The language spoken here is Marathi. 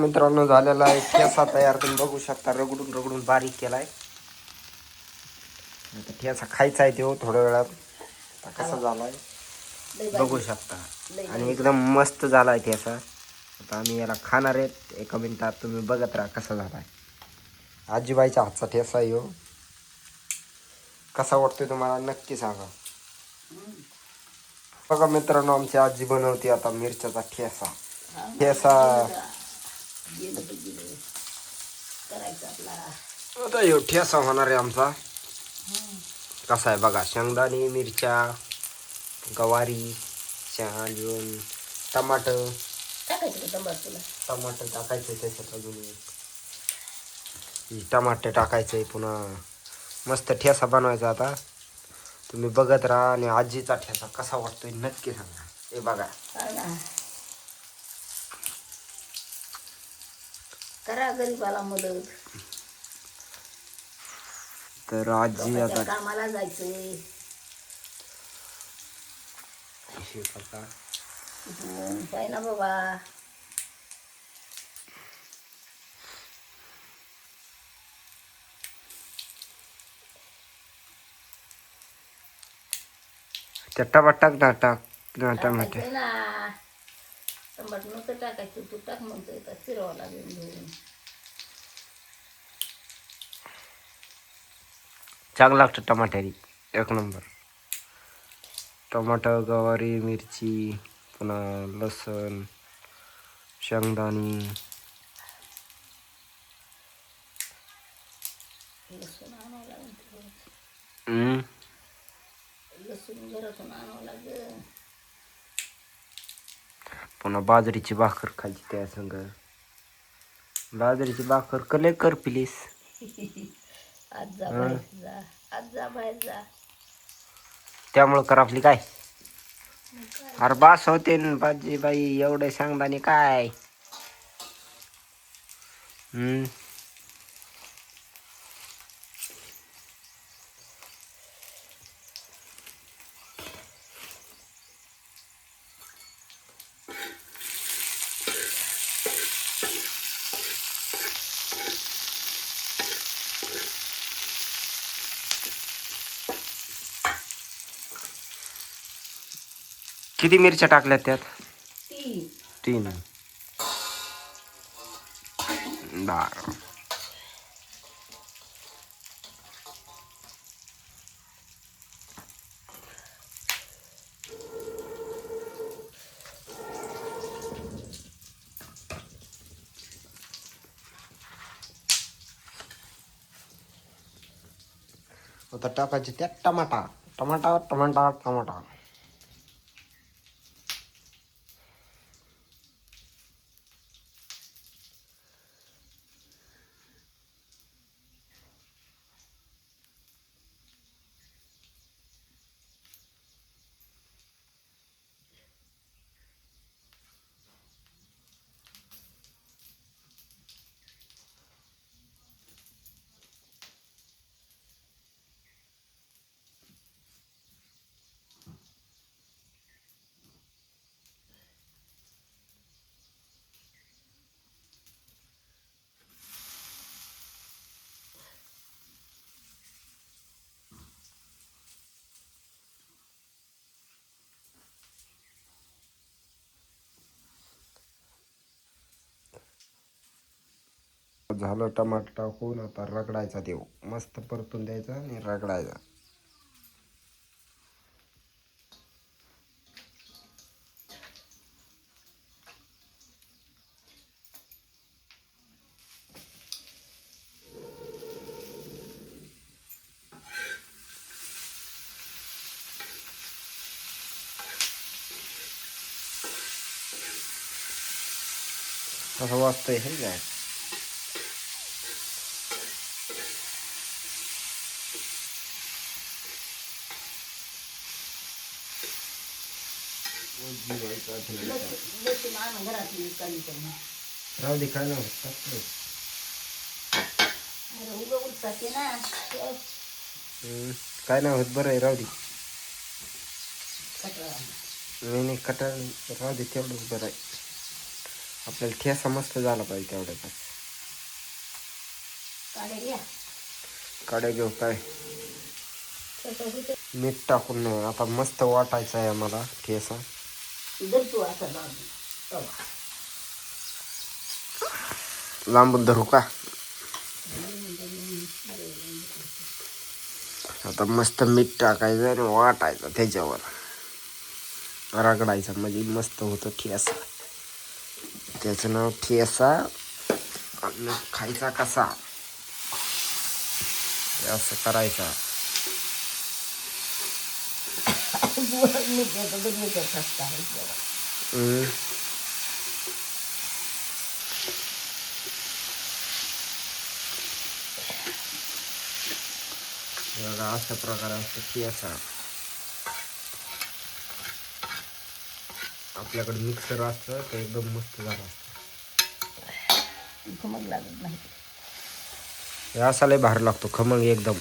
मित्रांनो झालेला आहे ठेसा तयार. तुम्ही बघू शकता रगडून रगडून बारीक केलाय. आता ठेसा खायचा आहे तो थोड्या वेळात. आता कसा झालाय बघू शकता आणि एकदम मस्त झालाय ठेसा. आता आम्ही याला खाणार आहेत एका मिनिटात. तुम्ही बघत राहा कसा झालाय. आजीबाईच्या हातचा ठेसा आहे हो. कसा वाटतोय तुम्हाला नक्की सांगा. बघा मित्रांनो आमची आजी बनवते आता मिरच्याचा ठेसा. ठेसा आता ह्यो ठेसा होणार आहे आमचा. कसा आहे बघा. शेंगदाणे, मिरच्या, गवारी, अजून टमाटर टाकायचं त्याच्यात. अजून टमाटर टाकायचंय. पुन्हा मस्त ठेसा बनवायचा आता. तुम्ही बघत राहा आणि आजीचा ठेसा कसा वाटतोय नक्की सांगा. हे बघा करा गरीबाला मदत. तर आजी आता कामाला जायचंय. पाय ना बाबा. टमाटर टाक ना. टमाटर ना टमाट नको टाकायचं. तू टाक म्हणतोय तर फिरवा लागेल. चांगलं लागतं टमाट्यानी. एक नंबर. टमाटर, गवारी, मिरची, पुन्हा लसण, शेंगदाणी. लसूण आणावं लागेल. हम्म लसूण घरातून आणावं लागेल. पुन्हा बाजरीची भाकर खायची त्या संग. बाजरीची भाकर कले कर प्लीज. आज जा बाहेर जा. आज जा बाहेर जा. त्यामुळं कर आपली काय. अरे बास होते न बाजी बाई एवढे सांगतानी काय. किती मिरच्या टाकल्यात त्यात. 3 डाळ. आता टाकायचे त्यात टमाटा. Tomato tomato tomato. झालं टमाटर टाकून. आता रगडायचा देव. मस्त परतून द्यायचा आणि रगडायचा. असं वाजतंय हे काय. लसूण आण घरातली काही पण. राहू दे काय नाही उगं उठते ना. काय नाही होत. बरं आहे राहू दे. कटळा नाही कटाळ राहू दे तेवढंच बरं आहे. आपल्याला ठेसा मस्त झाला पाहिजे तेवढ्याच. काढे घ्या. कडे घेऊ काय तसं होतं. मीठ टाकून नाही आता मस्त वाटायचं आहे आम्हाला ठेसा. धर तू आता लावून. तवा. लांबून धरू का आता मस्त मीठ टाकायचं आणि वाटायचं त्याच्यावर रगडायचं म्हणजे मस्त होतं ठेसा. त्याचं नाव ठेसा. आणि खायचा कसा हे असं करायचा. बघा अशा प्रकारे असतं ठेसा. आपल्याकडे मिक्सर असतं ते एकदम मस्त झालं असतं. खमक लागत नाही. हे असा लय भारी लागतो खमंग एकदम.